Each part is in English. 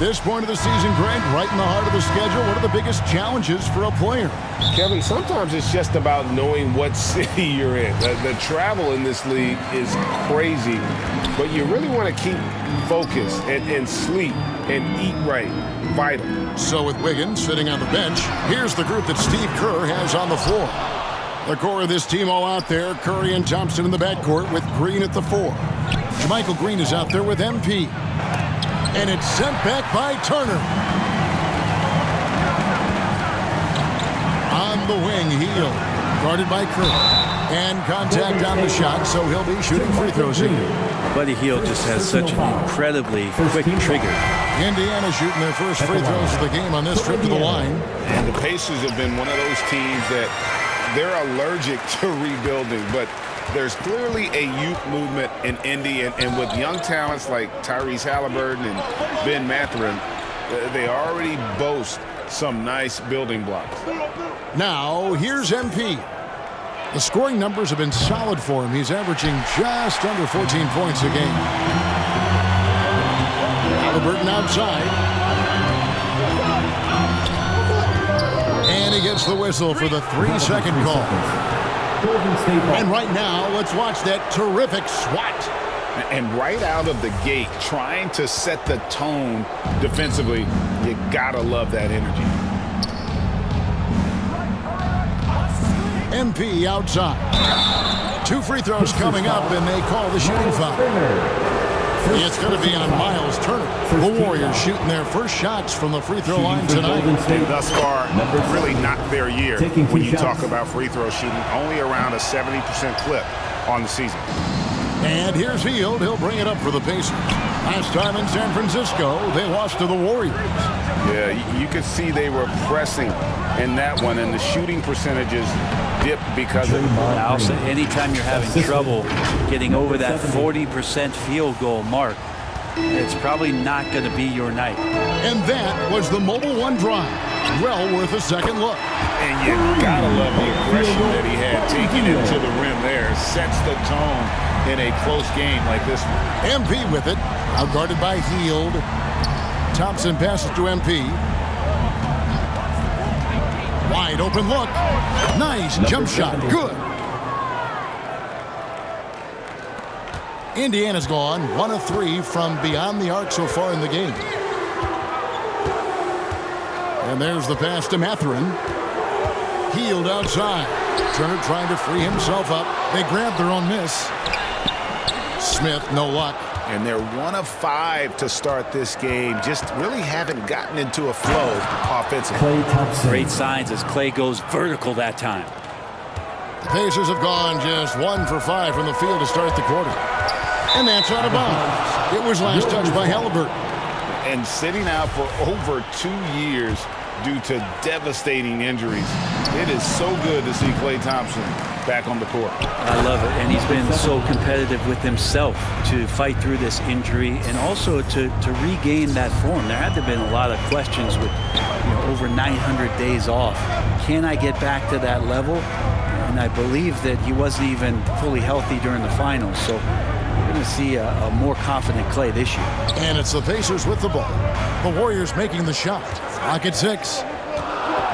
This point of the season, Greg, right in the heart of the schedule, what are the biggest challenges for a player? Kevin, sometimes it's just about knowing what city you're in. The travel in this league is crazy, but you really want to keep focus and sleep and eat right. Vital. So with Wiggins sitting on the bench, here's the group that Steve Kerr has on the floor. The core of this team all out there, Curry and Thompson in the backcourt with Green at the 4. JaMychal Green is out there with MP. And it's sent back by Turner. On the wing, Hield, guarded by Kerr. And contact on the shot, so he'll be shooting free throws again. Buddy Hield just has such an incredibly quick trigger. Indiana shooting their first free throws of the game on this trip to the line. And the Pacers have been one of those teams that they're allergic to rebuilding, but there's clearly a youth movement in Indy, and with young talents like Tyrese Halliburton and Ben Mathurin, they already boast some nice building blocks. Now, here's MP. The scoring numbers have been solid for him. He's averaging just under 14 points a game. Halliburton outside. And he gets the whistle for the 3-second call. And right now, let's watch that terrific swat. And right out of the gate, trying to set the tone defensively, you gotta love that energy. MP outside. 2 free throws coming up, and they call the shooting foul. It's going to be on Miles Turner. The Warriors shooting their first shots from the free throw line tonight. And thus far, really not their year when you talk about free throw shooting. Only around a 70% clip on the season. And here's Hield. He'll bring it up for the Pacers. Last time in San Francisco, they lost to the Warriors. Yeah, you could see they were pressing in that one, and the shooting percentages dipped because of it. Also, anytime you're having trouble getting over that 40% field goal mark, it's probably not going to be your night. And that was the Mobile One drive. Well worth a second look. And you gotta love the aggression that he had taking it to the rim there. Sets the tone in a close game like this one. MP with it. Now guarded by Hield. Thompson passes to MP. Wide open look. Nice jump shot. Good. Indiana's gone 1 of 3 from beyond the arc so far in the game. And there's the pass to Mathurin. Hield outside. Turner trying to free himself up. They grab their own miss. Smith, no luck. And they're 1 of 5 to start this game. Just really haven't gotten into a flow offensively. Great signs as Clay goes vertical that time. The Pacers have gone just 1 for 5 from the field to start the quarter. And that's out of bounds. It was last touched by Halliburton. And sitting out for over 2 years due to devastating injuries. It is so good to see Klay Thompson back on the court. I love it, and he's been so competitive with himself to fight through this injury and also to regain that form. There had to have been a lot of questions with over 900 days off. Can I get back to that level? And I believe that he wasn't even fully healthy during the finals, so we're going to see a more confident Klay this year. And it's the Pacers with the ball. The Warriors making the shot. Clock at 6.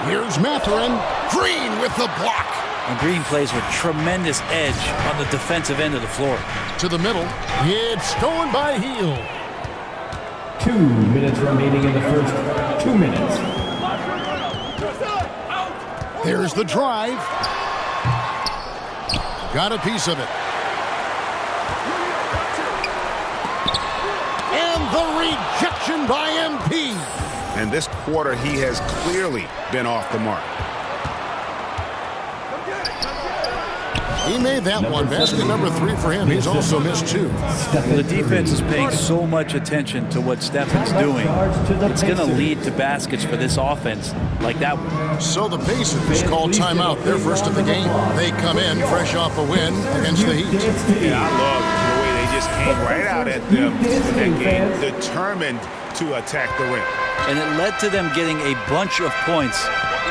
Here's Mathurin. Green with the block. And Green plays with tremendous edge on the defensive end of the floor. To the middle. It's stolen by Hield. 2 minutes remaining in the first 2 minutes. There's the drive. Got a piece of it. And the rejection by MP. And this quarter, he has clearly been off the mark. He made that one. Basket number 3 for him. He's also missed 2. The defense is paying so much attention to what Stephen's doing. It's going to lead to baskets for this offense like that one. So the Pacers call timeout. Their first of the game. They come in fresh off a win against the Heat. Yeah, I love the way they just came right out at them in that game, determined to attack the rim. And it led to them getting a bunch of points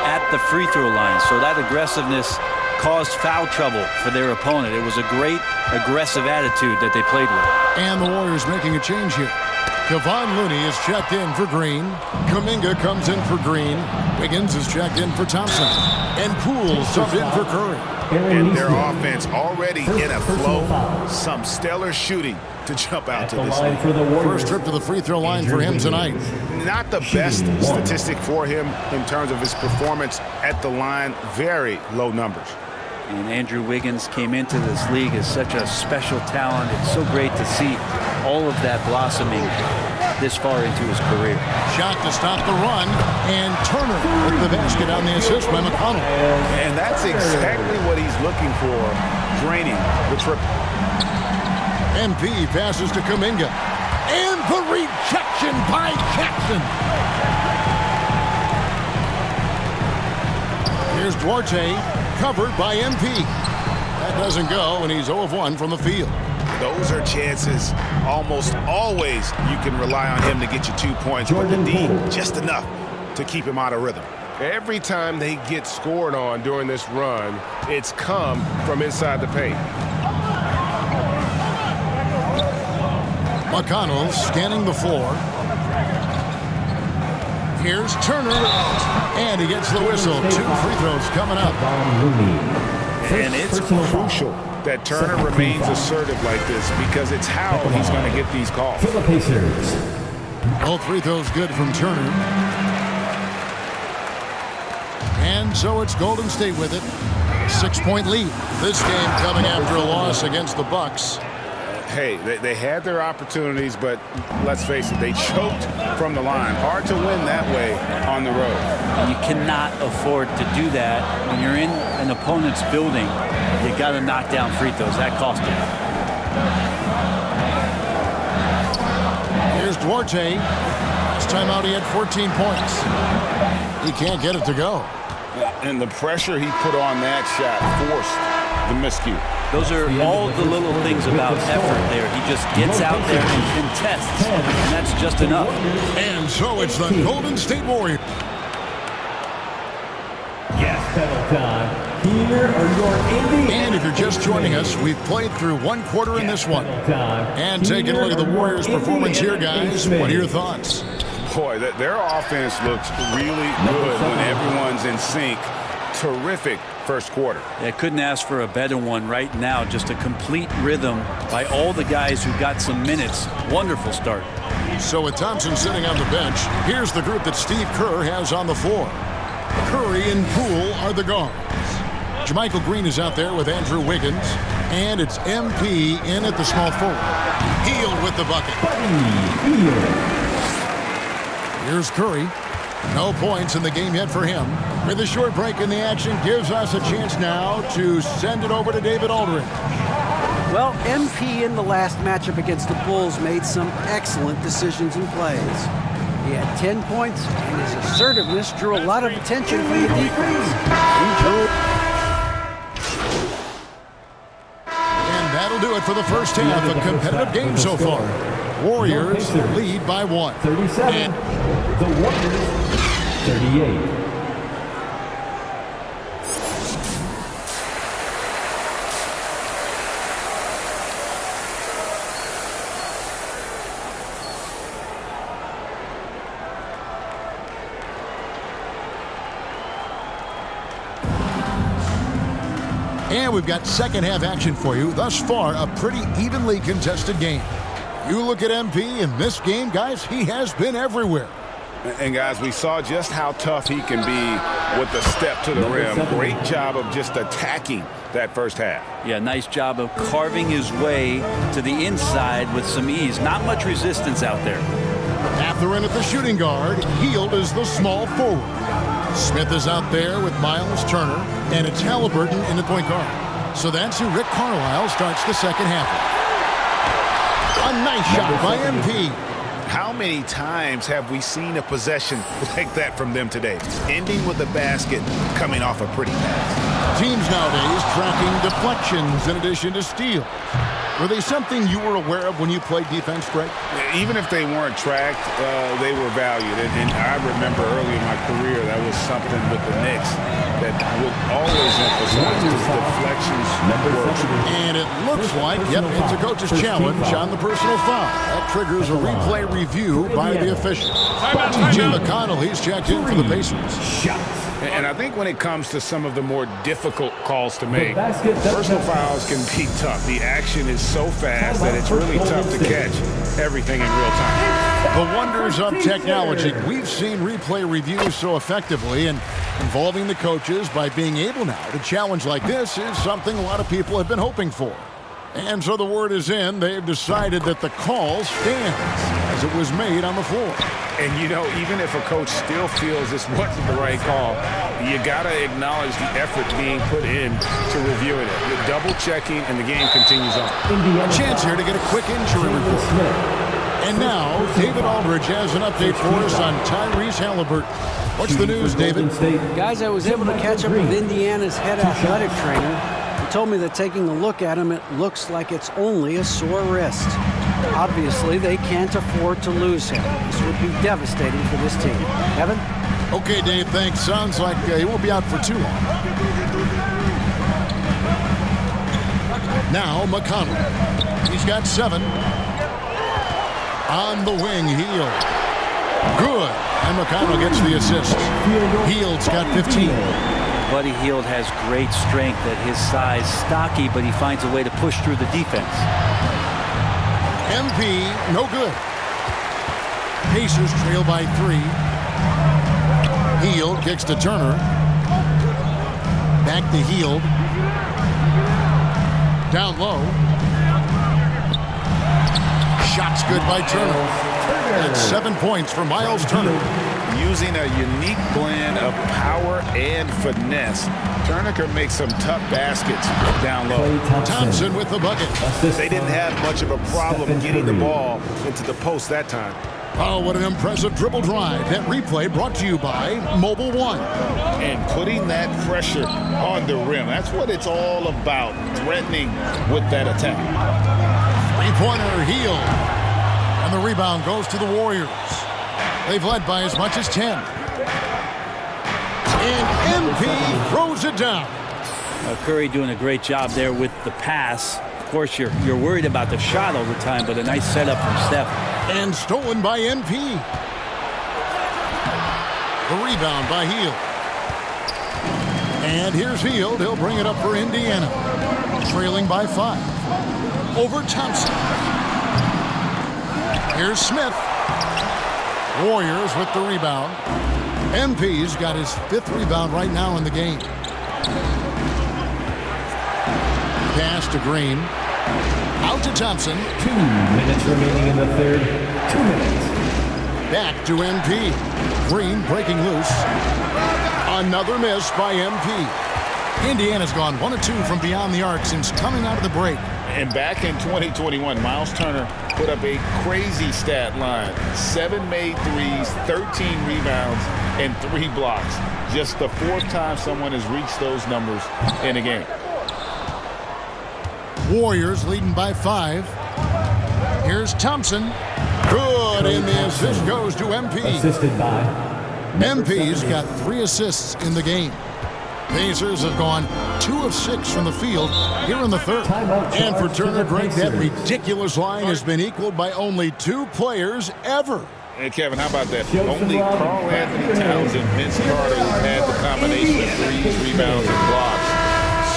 at the free throw line. So that aggressiveness caused foul trouble for their opponent. It was a great aggressive attitude that they played with. And the Warriors making a change here. Kevon Looney is checked in for Green. Kuminga comes in for Green. Wiggins is checked in for Thompson. And Poole subbed in for Curry. And their offense already in a flow. Some stellar shooting to jump out to this league. First trip to the free throw line for him tonight. Not the best statistic for him in terms of his performance at the line. Very low numbers. And Andrew Wiggins came into this league as such a special talent. It's so great to see all of that blossoming this far into his career. Shot to stop the run, and Turner with the basket on the assist by McConnell. And that's exactly what he's looking for, draining the triple. MP passes to Kuminga. And the rejection by Jackson. Here's Duarte, covered by MP. That doesn't go, and he's 0 of 1 from the field. Those are chances almost always you can rely on him to get you 2 points, but the D just enough to keep him out of rhythm. Every time they get scored on during this run, it's come from inside the paint. McConnell scanning the floor. Here's Turner, and he gets the whistle. 2 free throws coming up. And it's crucial that Turner remains assertive like this because it's how he's going to get these calls. All free throws good from Turner. And so it's Golden State with it. 6-point lead. This game coming after a loss against the Bucks. Hey, they had their opportunities, but let's face it, they choked from the line. Hard to win that way on the road. You cannot afford to do that when you're in an opponent's building. You got to knock down free throws. That cost him. Here's Duarte. Last time out, he had 14 points. He can't get it to go. And the pressure he put on that shot forced the miscue. Those are all the little things about effort there. He just gets out there and contests, and that's just enough. And so it's the Golden State Warriors. Yes, pedal time. Here are your Indiana. And if you're just joining us, we've played through 1 quarter in this one. And taking a look at the Warriors' performance here, guys. What are your thoughts? Boy, their offense looks really good when everyone's in sync. Terrific first quarter. I couldn't ask for a better one right now. Just a complete rhythm by all the guys who got some minutes. Wonderful start. So with Thompson sitting on the bench, here's the group that Steve Kerr has on the floor. Curry and Poole are the guards. Jermichael Green is out there with Andrew Wiggins. And it's MP in at the small forward. Hield with the bucket. Here's Curry. No points in the game yet for him. With a short break in the action, gives us a chance now to send it over to David Aldridge. Well, MP in the last matchup against the Bulls made some excellent decisions and plays. He had 10 points, and his assertiveness drew a lot of attention from the defense. And that'll do it for the first half. A competitive game so far. Warriors lead by 1. 37. And the Warriors, 38. And we've got second half action for you. Thus far, a pretty evenly contested game. You look at MP in this game, guys, he has been everywhere. And guys, we saw just how tough he can be with the step to the rim. Great job of just attacking that first half. Yeah, nice job of carving his way to the inside with some ease. Not much resistance out there. Atherton at the shooting guard. Hield is the small forward. Smith is out there with Miles Turner. And it's Halliburton in the point guard. So that's who Rick Carlisle starts the second half with. A nice shot by MP. How many times have we seen a possession like that from them today? Ending with a basket, coming off a pretty pass. Teams nowadays tracking deflections in addition to steals. Were they something you were aware of when you played defense, Greg? Even if they weren't tracked, they were valued. And I remember early in my career, that was something with the Knicks that would always emphasize just deflections work. And it looks like, yep, it's a coach's challenge on the personal foul. That triggers a replay review. review by the official. T.J. McConnell, he's checked in for the Pacers. Shots. And I think when it comes to some of the more difficult calls to make, personal fouls can be tough. The action is so fast that it's really tough to catch everything in real time. The wonders of technology. We've seen replay reviews so effectively, and involving the coaches by being able now to challenge like this is something a lot of people have been hoping for. And so the word is in. They've decided that the call stands as it was made on the floor. And, you know, even if a coach still feels this wasn't the right call, you got to acknowledge the effort being put in to reviewing it. You're double-checking, and the game continues on. A chance here to get a quick injury report. And now, David Aldridge has an update for us on Tyrese Halliburton. What's the news, David? Guys, I was able to catch up with Indiana's head athletic trainer. He told me that taking a look at him, it looks like it's only a sore wrist. Obviously, they can't afford to lose him. This would be devastating for this team. Evan? Okay, Dave, thanks. Sounds like he won't be out for too long. Now, McConnell. He's got 7. On the wing, Hield. Good. And McConnell gets the assist. Hield's got 15. Buddy Hield has great strength at his size, stocky, but he finds a way to push through the defense. MP, no good. Pacers trail by 3. Hield kicks to Turner. Back to Hield. Down low. Shots good by Turner. That's 7 points for Miles Turner. Using a unique blend of power and finesse, Turner can make some tough baskets down low. Thompson with the bucket. They didn't have much of a problem getting the ball into the post that time. Oh, what an impressive dribble drive. That replay brought to you by Mobile One. And putting that pressure on the rim. That's what it's all about, threatening with that attack. Three-pointer, Hield. And the rebound goes to the Warriors. They've led by as much as 10. And MP throws it down. Curry doing a great job there with the pass. Of course, you're worried about the shot all the time, but a nice setup from Steph. And stolen by MP. The rebound by Hield. And here's Hield. He'll bring it up for Indiana. Trailing by 5. Over Thompson. Here's Smith. Warriors with the rebound. MP's got his 5th rebound right now in the game. Pass to Green. Out to Thompson. 2 minutes remaining in the third. 2 minutes. Back to MP. Green breaking loose. Another miss by MP. Indiana's gone 1 of 2 from beyond the arc since coming out of the break. And back in 2021, Miles Turner put up a crazy stat line. 7 made threes, 13 rebounds, and 3 blocks. Just the 4th time someone has reached those numbers in a game. Warriors leading by 5. Here's Thompson. Good, and the assist goes to MP. Assisted by MP's got 3 assists in the game. Pacers have gone 2 of 6 from the field here in the 3rd. And for Turner, Greg, that ridiculous line has been equaled by only 2 players ever. And Kevin, how about that? Only Karl Anthony Towns and Vince Carter have had the combination of threes, rebounds, and blocks.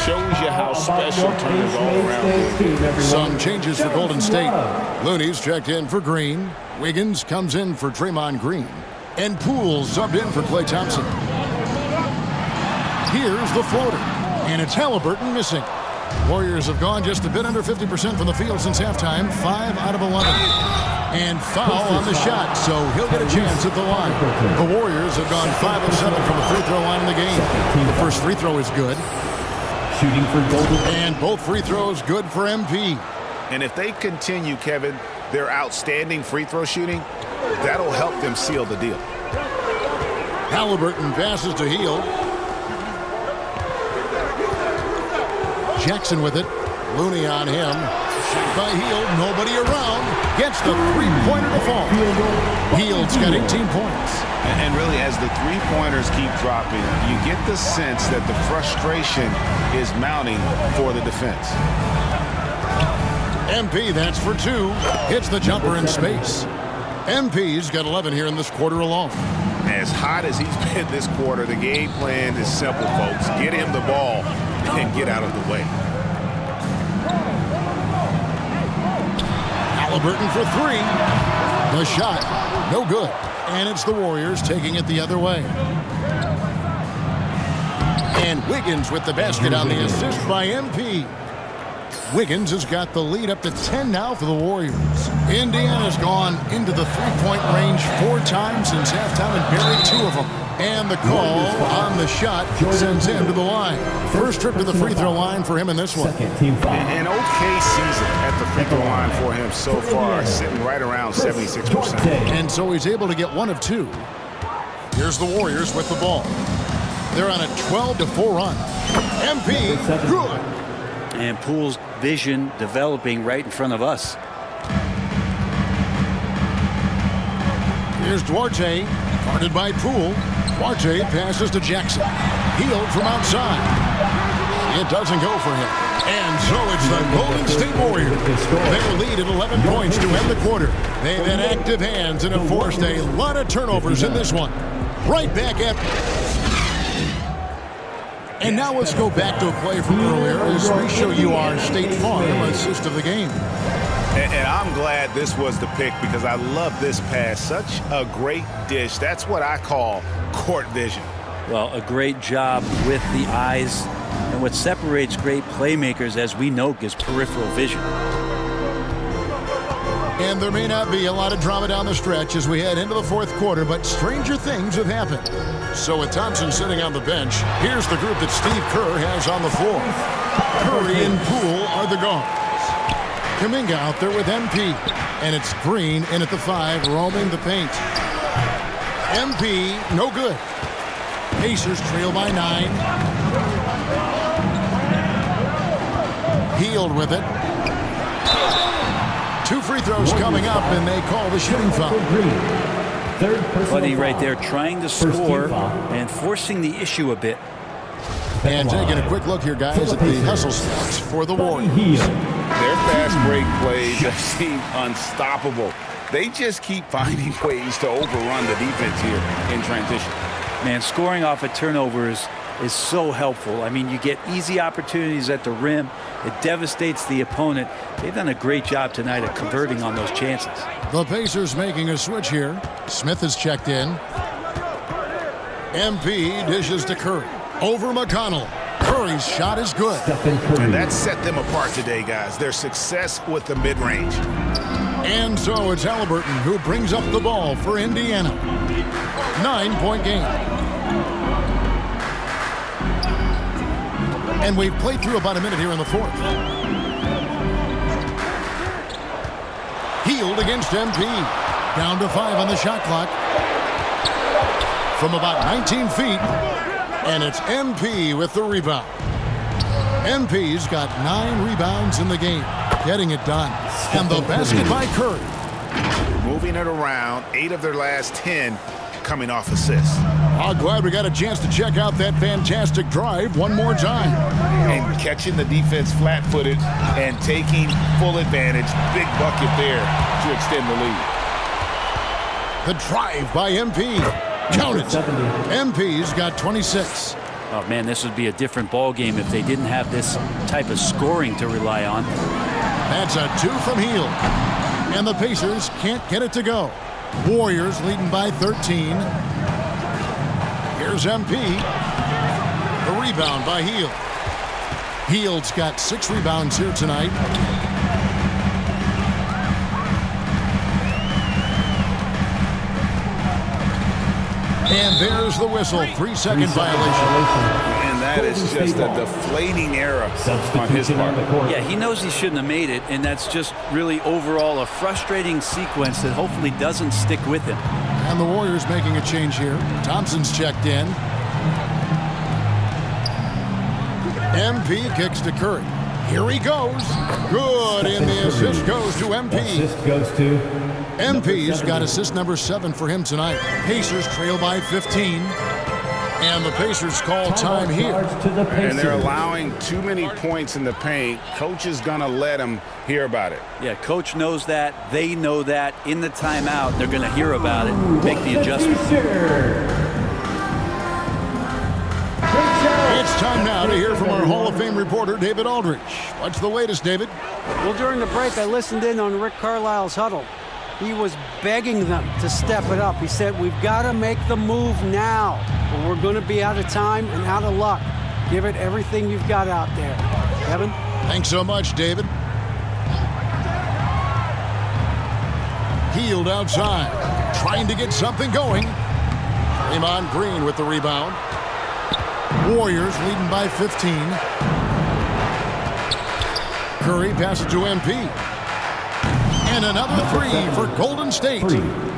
Shows you how special Turner's all around. Some changes for Golden State. Looney's checked in for Green. Wiggins comes in for Draymond Green. And Poole subbed in for Klay Thompson. Here's the floater. And it's Halliburton missing. Warriors have gone just a bit under 50% from the field since halftime. 5 out of 11. And foul on the shot, so he'll get a chance at the line. The Warriors have gone 5 of 7 from the free throw line in the game. The first free throw is good. shooting for Golden. And both free throws good for MP. And if they continue, Kevin, their outstanding free throw shooting, that'll help them seal the deal. Halliburton passes to Hield. Jackson with it. Looney on him. Shot by Hield. Nobody around. Gets the three-pointer to fall. Hield's got 18 points. And really, as the three-pointers keep dropping, you get the sense that the frustration is mounting for the defense. MP, that's for 2. Hits the jumper in space. MP's got 11 here in this quarter alone. As hot as he's been this quarter, the game plan is simple, folks. Get him the ball and get out of the way. Halliburton for three. The shot, no good. And it's the Warriors taking it the other way. And Wiggins with the basket on the assist by MP. Wiggins has got the lead up to 10 now for the Warriors. Indiana's gone into the three-point range 4 times since halftime and buried 2 of them. And the call on the shot sends him to the line. First trip to the free throw line for him in this one. An okay season at the free throw line for him so far, sitting right around 76%. And so he's able to get 1 of 2. Here's the Warriors with the ball. They're on a 12-4 run. MP, good. And Poole's vision developing right in front of us. Here's Duarte, guarded by Poole. Duarte passes to Jackson. Healed from outside. It doesn't go for him. And so it's the Golden State Warriors. They lead at 11 points to end the quarter. They've had active hands and have forced a lot of turnovers in this one. Right back at... And now let's go back to a play from earlier as we show you our State Farm assist of the game. And I'm glad this was the pick because I love this pass. Such a great dish. That's what I call court vision. Well, a great job with the eyes. And what separates great playmakers, as we know, is peripheral vision. And there may not be a lot of drama down the stretch as we head into the fourth quarter, but stranger things have happened. So with Thompson sitting on the bench, here's the group that Steve Kerr has on the floor. Curry and Poole are the guards. Kuminga out there with MP. And it's Green in at the 5, roaming the paint. MP, no good. Pacers trail by 9. Healed with it. 2 free throws coming up, and they call the shooting foul. Buddy right there trying to score and forcing the issue a bit. And taking a quick look here, guys, at the hustle stats for the Warriors. Their fast break plays just seem unstoppable. They just keep finding ways to overrun the defense here in transition. Man, scoring off of turnovers is so helpful. I mean, you get easy opportunities at the rim. It devastates the opponent. They've done a great job tonight of converting on those chances. The Pacers making a switch here. Smith is checked in. MP dishes to Curry. Over McConnell. Curry's shot is good. And that set them apart today, guys. Their success with the mid-range. And so it's Halliburton who brings up the ball for Indiana. 9-point game. And we've played through about a minute here in the fourth. Healed against MP. Down to 5 on the shot clock. From about 19 feet. And it's MP with the rebound. MP's got 9 rebounds in the game. Getting it done. And the basket by Curry. Moving it around, 8 of their last 10 coming off assists. I'm glad we got a chance to check out that fantastic drive one more time. And catching the defense flat-footed and taking full advantage. Big bucket there to extend the lead. The drive by MP. Count it. MP's got 26. Oh, man, this would be a different ball game if they didn't have this type of scoring to rely on. That's a 2 from Hield. And the Pacers can't get it to go. Warriors leading by 13. Here's MP. The rebound by Hield. Hield's got 6 rebounds here tonight. And there's the whistle. 3-second violation. And that is just a deflating error on his part. Yeah, he knows he shouldn't have made it, and that's just really overall a frustrating sequence that hopefully doesn't stick with him. And the Warriors making a change here. Thompson's checked in. MP kicks to Curry. Here he goes. Good, and the assist goes to MP. Assist goes to MP's got assist number 7 for him tonight. Pacers trail by 15. And the Pacers call time here. And they're allowing too many points in the paint. Coach is going to let them hear about it. Yeah, coach knows that. They know that. In the timeout, they're going to hear about it, make the adjustment. It's time now to hear from our Hall of Fame reporter, David Aldridge. What's the latest, David? Well, during the break, I listened in on Rick Carlisle's huddle. He was begging them to step it up. He said, we've got to make the move now, or we're going to be out of time and out of luck. Give it everything you've got out there. Kevin? Thanks so much, David. Healed outside, trying to get something going. Draymond Green with the rebound. Warriors leading by 15. Curry passes to MP. And another three for Golden State.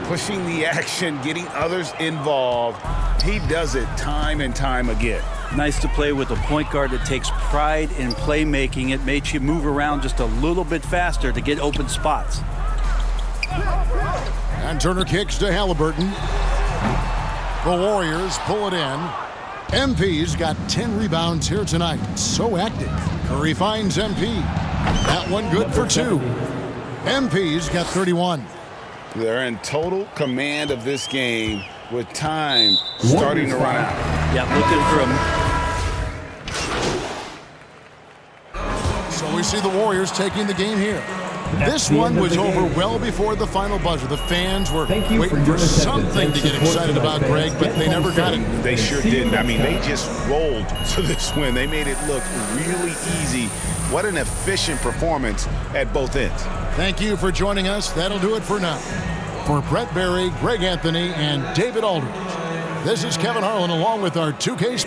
Pushing the action, getting others involved. He does it time and time again. Nice to play with a point guard that takes pride in playmaking. It makes you move around just a little bit faster to get open spots. And Turner kicks to Halliburton. The Warriors pull it in. MP's got 10 rebounds here tonight. So active. Curry finds MP. That one good for 2. MP's got 31. They're in total command of this game with time starting to run out. Yeah, looking for him. So we see the Warriors taking the game here. This one was over well before the final buzzer. The fans were waiting for something to get excited about, Greg, but they never got it. They sure didn't. I mean, they just rolled to this win. They made it look really easy. What an efficient performance at both ends. Thank you for joining us. That'll do it for now. For Brett Berry, Greg Anthony, and David Aldridge, this is Kevin Harlan along with our 2K